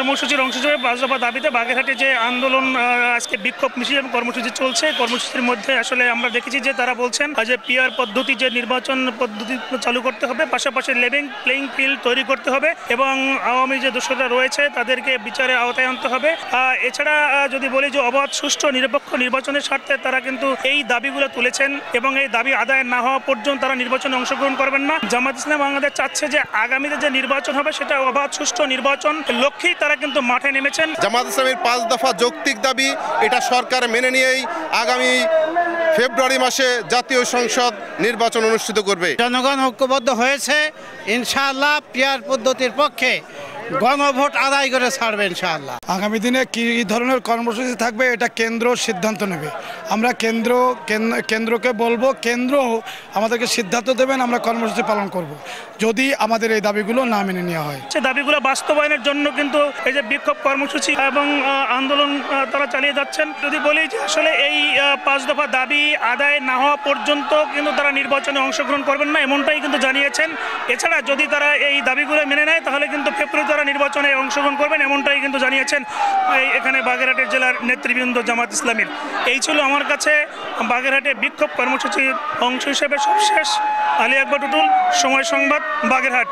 কর্মসূচির অংশ হিসেবে 5 দফা দাবিতে বাগেরহাটে যে আন্দোলন আজকে বিক্ষোভ মিছিল এবং কর্মসূচি চলছে, কর্মসূচির মধ্যে আসলে আমরা দেখেছি যে তারা বলছেন যে পিআর পদ্ধতি, যে নির্বাচন পদ্ধতি চালু করতে হবে, পাশাপাশি লেভেল প্লেইং ফিল্ড তৈরি করতে হবে এবং আওয়ামী যে দোষরা রয়েছে তাদেরকে বিচারের আওতায় আনতে হবে। এছাড়া যদি বলি যে অবাধ, সুষ্ঠু, নিরপেক্ষ নির্বাচনের স্বার্থে তারা কিন্তু এই দাবিগুলো তুলেছেন এবং এই দাবি আদায় না হওয়া পর্যন্ত তারা নির্বাচনে অংশগ্রহণ করবেন না। জামাত ইসলাম বাংলাদেশ চাচ্ছে যে আগামীতে যে নির্বাচন হবে সেটা অবাধ, সুষ্ঠু নির্বাচন লক্ষ্যেই তারা কিন্তু মাঠে নেমেছেন। জামাত ইসলামের 5 দফা যৌক্তিক দাবি, এটা সরকার মেনে নিয়েই আগামী ফেব্রুয়ারি মাসে জাতীয় সংসদ নির্বাচন অনুষ্ঠিত করবে। জনগণ ঐক্যবদ্ধ হয়েছে, ইনশাআল্লাহ পিআর পদ্ধতির পক্ষে গণভোট আদায় করে ছাড়বে ইনশাআল্লাহ। আগামী দিনে কী ধরনের কর্মসূচি থাকবে এটা কেন্দ্র সিদ্ধান্ত নেবে। আমরা কেন্দ্রকে বলবো, কেন্দ্র আমাদেরকে সিদ্ধান্ত দেবেন, আমরা কর্মসূচি পালন করব যদি আমাদের এই দাবিগুলো না মেনে নেওয়া হয়। সে দাবিগুলো বাস্তবায়নের জন্য কিন্তু এই যে বিক্ষোভ কর্মসূচি এবং আন্দোলন তারা চালিয়ে যাচ্ছেন। যদি বলি যে আসলে এই 5 দফা দাবি আদায় না হওয়া পর্যন্ত কিন্তু তারা নির্বাচনে অংশগ্রহণ করবেন না, এমনটাই কিন্তু জানিয়েছেন। এছাড়া যদি তারা এই দাবিগুলো মেনে নেয় তাহলে কিন্তু ফেব্রুয়ারি নির্বাচনে অংশগ্রহণ করবেন, এমনটাই কিন্তু জানিয়েছেন এখানে বাগেরহাটের জেলার নেতৃবৃন্দ জামাত ইসলামীর। এই ছিল আমার কাছে বাগেরহাটে বিক্ষোভ কর্মসূচির অংশ হিসেবে সবশেষ। আলী আকবর টুটুল, সময় সংবাদ, বাগেরহাট।